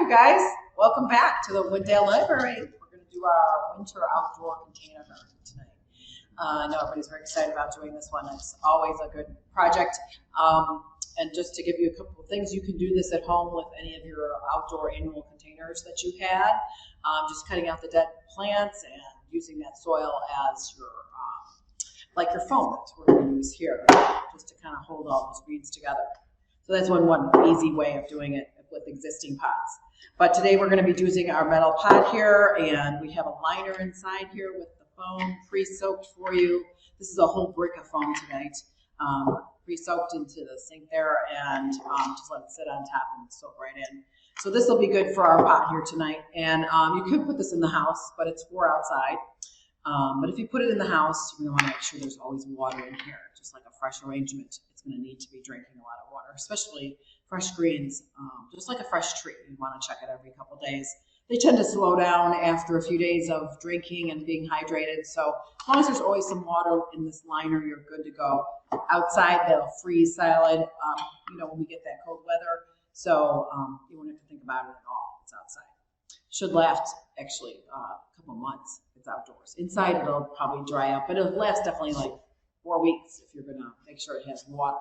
you guys. Welcome back to the Wooddale Library. We're going to do our winter outdoor container garden tonight. I know everybody's very excited about doing this one. It's always a good project. And just to give you a couple of things, you can do this at home with any of your outdoor annual containers that you had. Just cutting out the dead plants and using that soil as your, like your foam that we're going to use here, just to kind of hold all those weeds together. So that's one easy way of doing it with existing pots. But today we're going to be using our metal pot here, and we have a liner inside here with the foam pre-soaked for you. This is a whole brick of foam tonight, pre-soaked into the sink there, and just let it sit on top and soak right in. So this will be good for our pot here tonight. And you could put this in the house, but it's for outside. But if you put it in the house, you're going to want to make sure there's always water in here, just like a fresh arrangement. It's going to need to be drinking a lot of water, especially fresh greens, just like a fresh tree. You want to check it every couple days. They tend to slow down after a few days of drinking and being hydrated. So as long as there's always some water in this liner, you're good to go. Outside, they'll freeze solid, when we get that cold weather. So you won't have to think about it at all. It's outside. Should last actually a couple months. It's outdoors. Inside, it'll probably dry up, but it'll last definitely like 4 weeks if you're going to make sure it has water.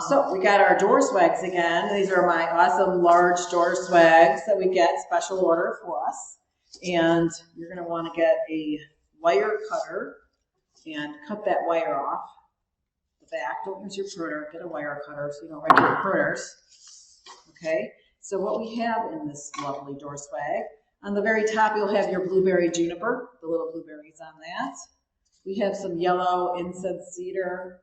So we got our door swags again. These are my awesome large door swags that we get special order for us. And you're going to want to get a wire cutter and cut that wire off the back. Don't use your pruner. Get a wire cutter so you don't wreck your pruners. Okay. So what we have in this lovely door swag, on the very top you'll have your blueberry juniper, the little blueberries on that. We have some yellow incense cedar.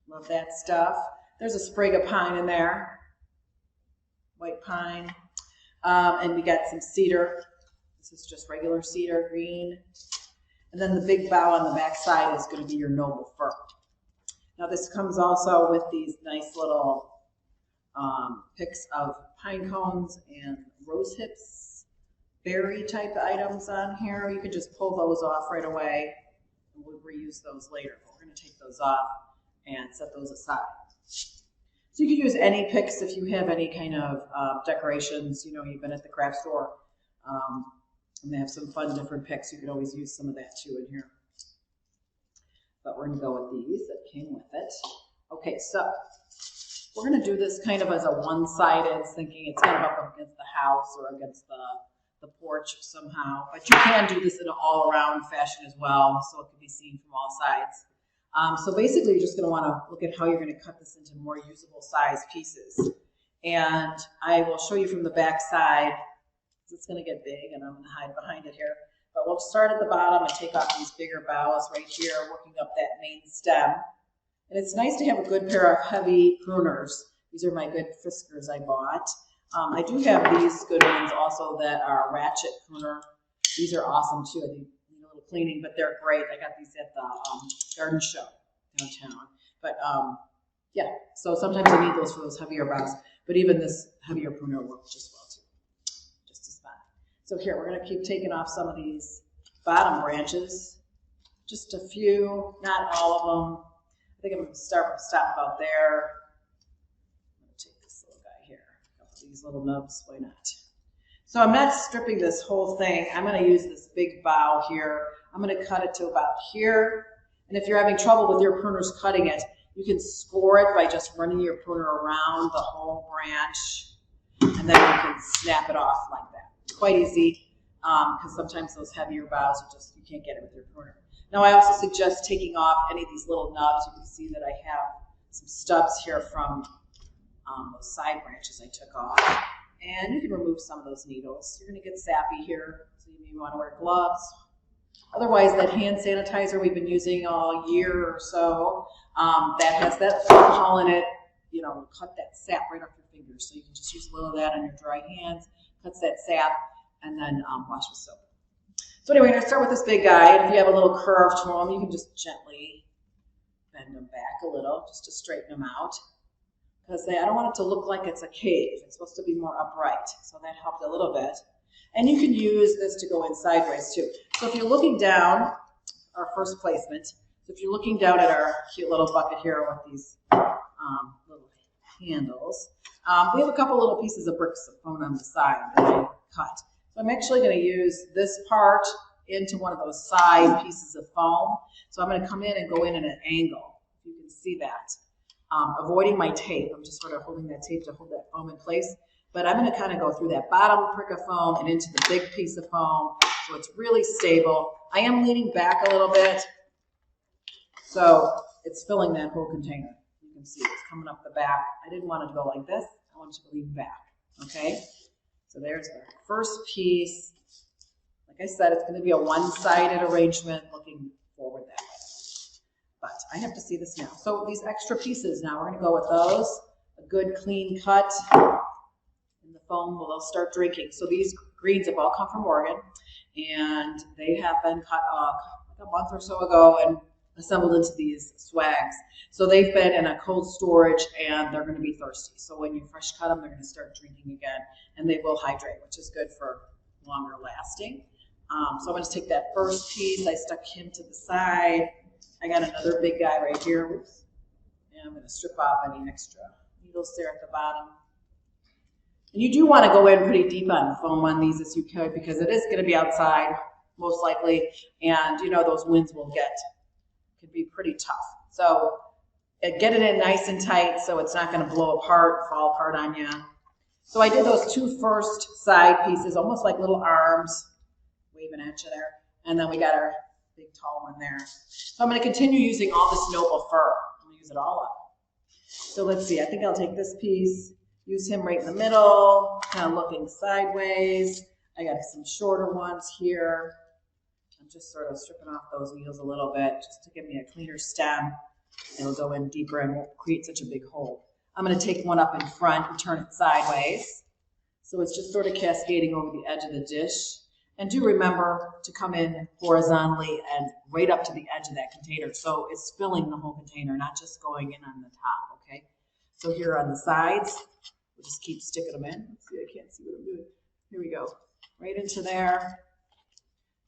Love that stuff. There's a sprig of pine in there, white pine. And we got some cedar. This is just regular cedar, green. And then the big bough on the back side is going to be your noble fir. Now this comes also with these nice little picks of pine cones and rose hips, berry type items on here. You can just pull those off right away, and we'll reuse those later. But we're going to take those off and set those aside. So you can use any picks if you have any kind of decorations. You've been at the craft store, and they have some fun different picks. You could always use some of that too in here. But we're going to go with these that came with it. Okay, so we're going to do this kind of as a one-sided, thinking it's kind of up against the house or against the porch somehow. But you can do this in an all-around fashion as well, so it can be seen from all sides. So basically, you're just going to want to look at how you're going to cut this into more usable size pieces. And I will show you from the back side. It's going to get big, and I'm going to hide behind it here. But we'll start at the bottom and take off these bigger boughs right here, working up that main stem. And it's nice to have a good pair of heavy pruners. These are my good Fiskars I bought. I do have these good ones also that are ratchet pruner. These are awesome too. I think cleaning, but they're great. I got these at the garden show downtown. But yeah, so sometimes I need those for those heavier boughs, but even this heavier pruner works just well too, just as fine. So here, we're going to keep taking off some of these bottom branches, just a few, not all of them. I think I'm going to stop about there. I'm going to take this little guy here, a couple of these little nubs, why not? So I'm not stripping this whole thing. I'm going to use this big bough here. I'm going to cut it to about here. And if you're having trouble with your pruners cutting it, you can score it by just running your pruner around the whole branch. And then you can snap it off like that. Quite easy, because sometimes those heavier boughs, you can't get it with your pruner. Now I also suggest taking off any of these little nubs. You can see that I have some stubs here from those side branches I took off. And you can remove some of those needles. You're going to get sappy here, so you may want to wear gloves. Otherwise, that hand sanitizer we've been using all year or so, that has that alcohol in it, cut that sap right off your fingers. So you can just use a little of that on your dry hands, cuts that sap, and then wash with soap. So anyway, we're going to start with this big guy. And if you have a little curve to them, you can just gently bend them back a little, just to straighten them out. Because I don't want it to look like it's a cave. It's supposed to be more upright. So that helped a little bit. And you can use this to go in sideways too. So if you're looking down, our first placement, so if you're looking down at our cute little bucket here with these little handles. We have a couple little pieces of bricks of foam on the side that I cut. So I'm actually going to use this part into one of those side pieces of foam. So I'm going to come in and go in at an angle. You can see that. Avoiding my tape. I'm just sort of holding that tape to hold that foam in place. But I'm going to kind of go through that bottom prick of foam and into the big piece of foam. So it's really stable. I am leaning back a little bit. So it's filling that whole container. You can see it's coming up the back. I didn't want it to go like this. I want it to lean back. Okay? So there's the first piece. Like I said, it's going to be a one-sided arrangement looking forward that way. But I have to see this now. So these extra pieces now, we're going to go with those. A good clean cut in the foam. Well, they'll start drinking. So these greens have all come from Oregon, and they have been cut like a month or so ago and assembled into these swags. So they've been in a cold storage, and they're going to be thirsty. So when you fresh cut them, they're going to start drinking again, and they will hydrate, which is good for longer lasting. So I'm going to take that first piece. I stuck him to the side. I got another big guy right here. Oops. And I'm going to strip off any extra needles there at the bottom. And you do want to go in pretty deep on the foam on these as you could, because it is going to be outside most likely, and you know those winds will could be pretty tough. So get it in nice and tight so it's not going to blow apart, fall apart on you. So I did those two first side pieces, almost like little arms waving at you there. And then we got our big tall one there. So I'm going to continue using all this noble fur. I'm going to use it all up. So let's see, I think I'll take this piece, use him right in the middle, kind of looking sideways. I got some shorter ones here. I'm just sort of stripping off those needles a little bit just to give me a cleaner stem. It'll go in deeper and won't create such a big hole. I'm going to take one up in front and turn it sideways. So it's just sort of cascading over the edge of the dish. And do remember to come in horizontally and right up to the edge of that container. So it's filling the whole container, not just going in on the top, okay? So here on the sides, we'll just keep sticking them in. Let's see, I can't see what I'm doing. Here we go. Right into there.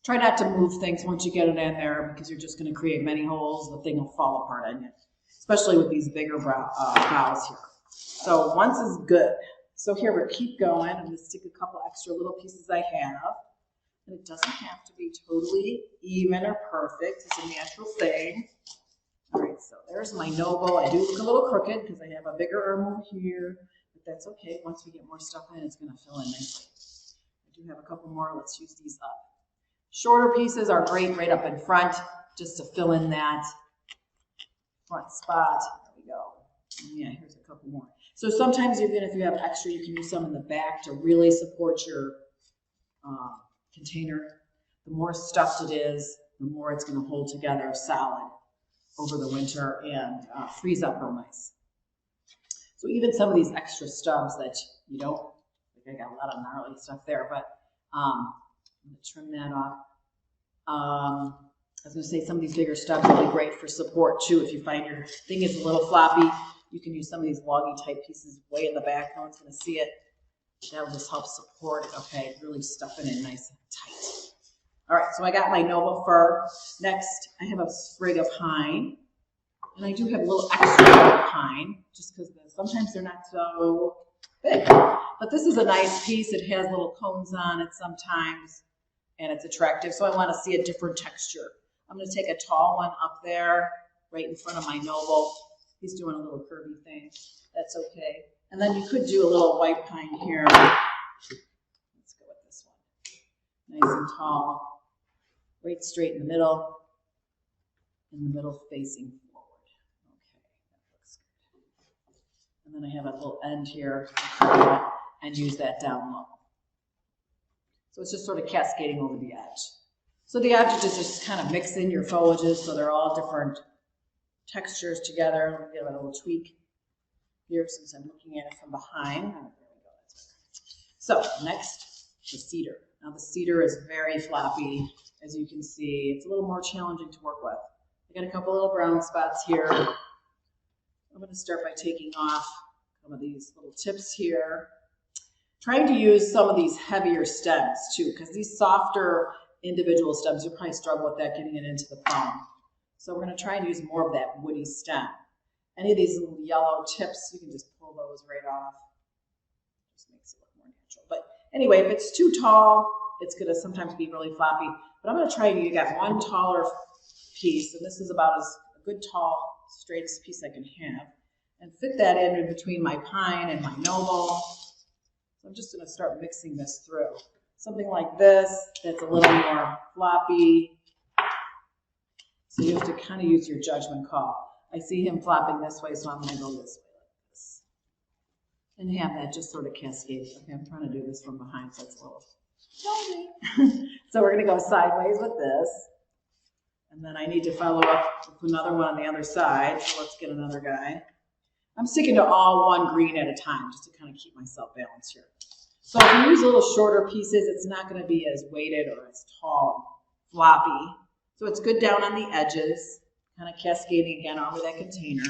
Try not to move things once you get it in there, because you're just going to create many holes. The thing will fall apart on you, especially with these bigger boughs here. So once is good. So here we'll keep going. I'm going to stick a couple extra little pieces I have. And it doesn't have to be totally even or perfect. It's a natural thing. All right, so there's my noble. I do look a little crooked because I have a bigger arm over here, but that's okay. Once we get more stuff in, it's going to fill in nicely. I do have a couple more. Let's use these up. Shorter pieces are great right up in front, just to fill in that front spot. There we go. And yeah, here's a couple more. So sometimes even if you have extra, you can use some in the back to really support your container. The more stuffed it is, the more it's going to hold together solid over the winter and freeze up real nice. So even some of these extra stubs that you don't, like I got a lot of gnarly stuff there, but I'm going to trim that off. I was going to say some of these bigger stubs will be great for support too. If you find your thing is a little floppy, you can use some of these loggy type pieces way in the back. No one's going to see it. That will just help support it, okay? Really stuff it in nice and tight. All right, so I got my noble fir. Next, I have a sprig of pine. And I do have a little extra pine, just because sometimes they're not so big. But this is a nice piece. It has little cones on it sometimes, and it's attractive. So I want to see a different texture. I'm going to take a tall one up there, right in front of my noble. He's doing a little curvy thing. That's okay. And then you could do a little white pine here. Let's go with this one. Nice and tall. Right straight in the middle facing forward. Okay, that looks good. And then I have a little end here and use that down low. So it's just sort of cascading over the edge. So the edge is just kind of mix in your foliages so they're all different textures together. Let me give it a little tweak here since I'm looking at it from behind. Oh, there we go. So next, the cedar. Now the cedar is very floppy, as you can see. It's a little more challenging to work with. I got a couple little brown spots here. I'm going to start by taking off some of these little tips here. Trying to use some of these heavier stems too, because these softer individual stems, you'll probably struggle with that getting it into the foam. So we're going to try and use more of that woody stem. Any of these little yellow tips, you can just pull those right off. Just makes it look more natural. But anyway, if it's too tall, it's going to sometimes be really floppy. But I'm going to try, you got one taller piece, and this is about as a good tall, straightest piece I can have, and fit that in between my pine and my noble. So I'm just going to start mixing this through. Something like this, that's a little more floppy. So you have to kind of use your judgment call. I see him flopping this way, so I'm going to go this way like this. And have that just sort of cascade. Okay, I'm trying to do this from behind, so it's a little so we're going to go sideways with this. And then I need to follow up with another one on the other side. So let's get another guy. I'm sticking to all one green at a time just to kind of keep myself balanced here. So if you use little shorter pieces, it's not going to be as weighted or as tall and floppy. So it's good down on the edges, kind of cascading again over that container.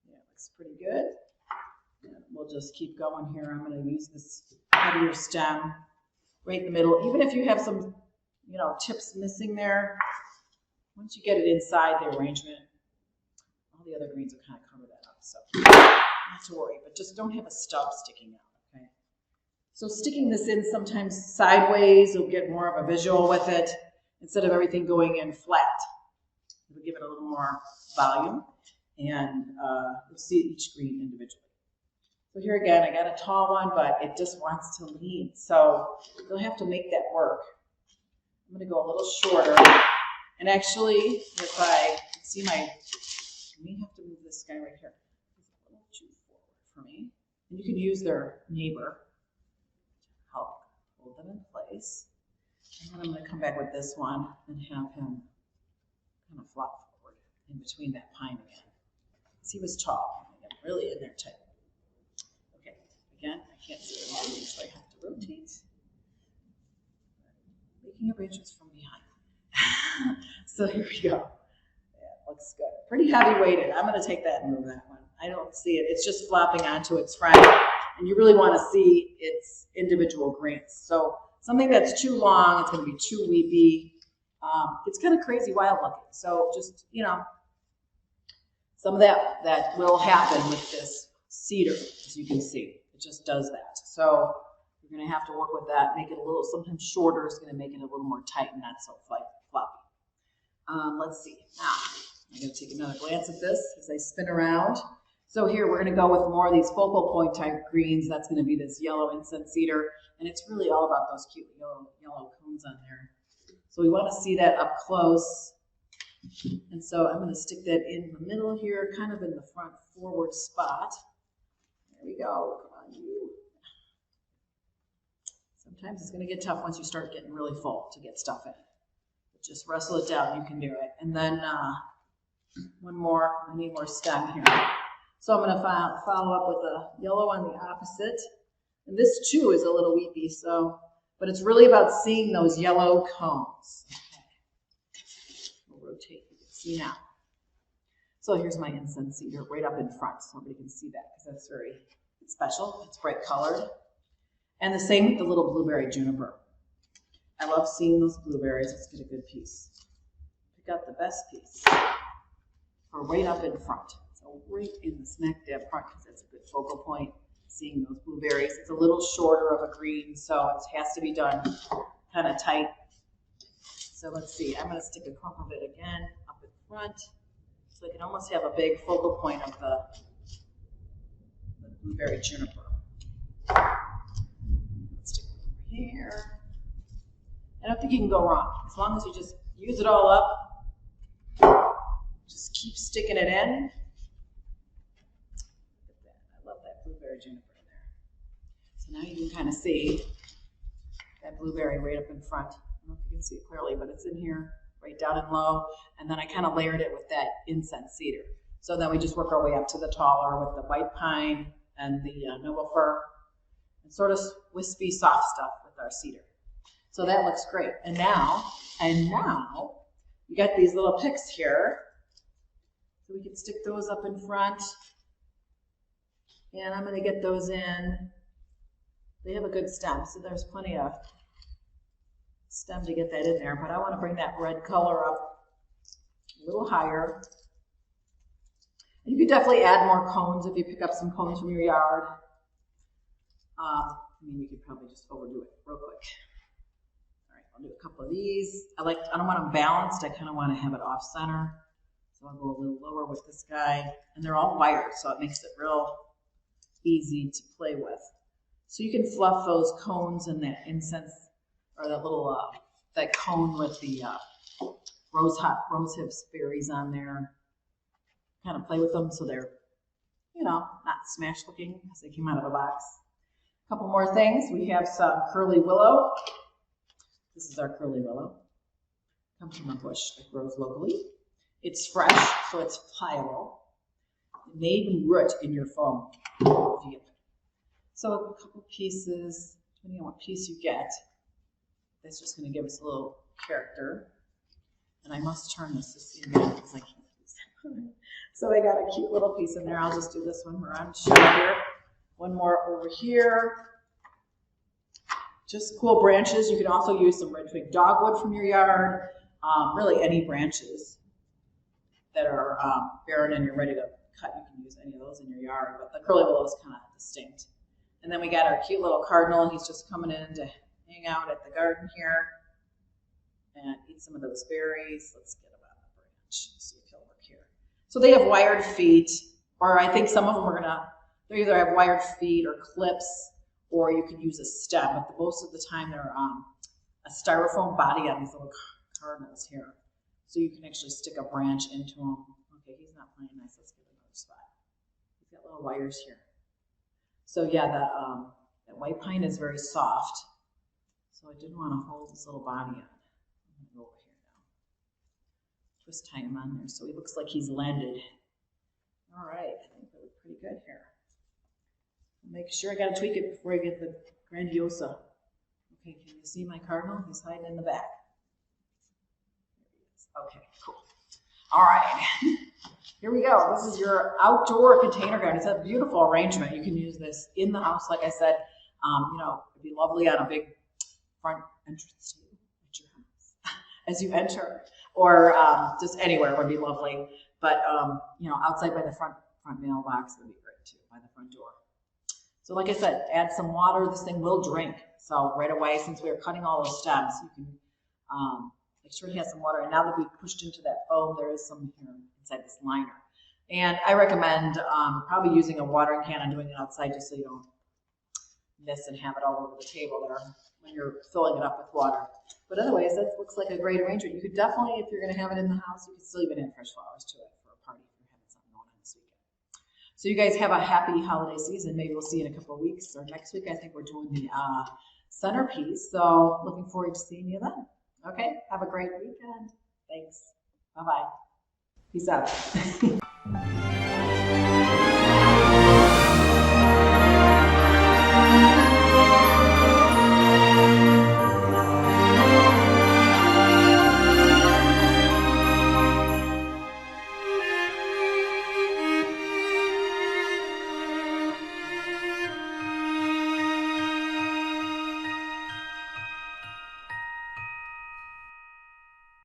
Yeah, looks pretty good. And we'll just keep going here. I'm going to use this heavier stem right in the middle. Even if you have some, tips missing there, once you get it inside the arrangement, all the other greens will kind of cover that up. So not to worry, but just don't have a stub sticking out, okay? So sticking this in sometimes sideways will get more of a visual with it instead of everything going in flat. It'll give it a little more volume, and you'll see each green individually. So here again, I got a tall one, but it just wants to lean. So you'll have to make that work. I'm going to go a little shorter. And actually, if I see I may have to move this guy right here. He's a little too forward for me. And you can use their neighbor to help hold them in place. And then I'm going to come back with this one and have him kind of flop forward in between that pine again. He was tall. I'm really in there tight. Okay, again, I can't see the moving, so I have to rotate. Making arrangements from behind. So here we go. Yeah, looks good. Pretty heavy weighted. I'm going to take that and move that one. I don't see it. It's just flopping onto its front, and you really want to see its individual grains. So something that's too long, it's going to be too weepy. It's kind of crazy wild looking. So just, some of that will happen with this cedar, as you can see. It just does that. So you're going to have to work with that, make it a little, sometimes shorter is going to make it a little more tight and not so floppy. Let's see. Now, I'm going to take another glance at this as I spin around. So here we're going to go with more of these focal point type greens. That's going to be this yellow incense cedar. And it's really all about those cute yellow cones on there. So we want to see that up close. And so I'm going to stick that in the middle here, kind of in the front forward spot. There we go. Come on, you. Sometimes it's going to get tough once you start getting really full to get stuff in. But just wrestle it down. You can do it. And then one more. I need more stem here. So I'm going to follow up with a yellow on the opposite. And this too is a little weepy, but it's really about seeing those yellow cones. Okay. We'll rotate, you can see now. So here's my incense cedar right up in front, so nobody can see that because that's very special. It's bright colored. And the same with the little blueberry juniper. I love seeing those blueberries. Let's get a good piece. Pick out the best piece. Or right up in front. So right in the smack dab front because that's a good focal point. Seeing those blueberries. It's a little shorter of a green, so it has to be done kind of tight. So let's see. I'm going to stick a clump of it again up in front, so I can almost have a big focal point of the blueberry juniper. Let's stick it over here. I don't think you can go wrong as long as you just use it all up. Just keep sticking it in. Blueberry juniper in there. So now you can kind of see that blueberry right up in front. I don't know if you can see it clearly, but it's in here, right down and low. And then I kind of layered it with that incense cedar. So then we just work our way up to the taller with the white pine and the noble fir, and sort of wispy, soft stuff with our cedar. So that looks great. And now you got these little picks here. So we can stick those up in front. And I'm going to get those in. They have a good stem, so there's plenty of stem to get that in there. But I want to bring that red color up a little higher. You could definitely add more cones if you pick up some cones from your yard. I mean, you could probably just overdo it real quick. All right, I'll do a couple of these. I don't want them balanced. I kind of want to have it off center. So I'll go a little lower with this guy. And they're all wired, so it makes it real easy to play with. So you can fluff those cones and that incense, or that little, that cone with the rose hips berries on there. Kind of play with them so they're, you know, not smashed looking because they came out of a box. A couple more things. We have some curly willow. This is our curly willow. Comes from a bush that grows locally. It's fresh, so it's pliable. It may even root in your foam. So a couple pieces, depending on what piece you get. That's just going to give us a little character. And I must turn this to see again because I can't use it. So I got a cute little piece in there. I'll just do this one around here. One more over here. Just cool branches. You can also use some red twig dogwood from your yard. Really any branches that are barren and you're ready to cut. You can use any of those in your yard. But the curly willow is kind of distinct. And then we got our cute little cardinal. He's just coming in to hang out at the garden here and eat some of those berries. Let's get him on the branch. See if he'll work here. So they have wired feet, or I think some of them are they either have wired feet or clips, or you can use a stem. But most of the time they're a styrofoam body on these little cardinals here. So you can actually stick a branch into them. Okay, he's not playing nice. Let's get another spot. He's got little wires here. So yeah, that white pine is very soft. So I didn't want to hold this little body on. I'm going to go over here now. Twist tie him on there so he looks like he's landed. All right, I think that looks pretty good here. Make sure I got to tweak it before I get the grandiosa. Okay, can you see my cardinal? He's hiding in the back. Okay, cool. All right, here we go. This is your outdoor container garden. It's a beautiful arrangement. You can use this in the house, like I said. You know, it'd be lovely on a big front entrance table at your house as you enter, or just anywhere would be lovely. But you know, outside by the front mailbox would be great too, by the front door. So like I said, add some water. This thing will drink. So right away, since we are cutting all those stems, you can make sure it has some water. And now that we've pushed into that foam, there is some here inside this liner. And I recommend probably using a watering can and doing it outside just so you don't miss and have it all over the table there when you're filling it up with water. But otherwise, that looks like a great arrangement. You could definitely, if you're going to have it in the house, you could still even add fresh flowers to it for a party if you're having something going on this weekend. So you guys have a happy holiday season. Maybe we'll see you in a couple of weeks, or next week I think we're doing the centerpiece. So looking forward to seeing you then. Okay, have a great weekend. Thanks. Bye-bye. Peace out.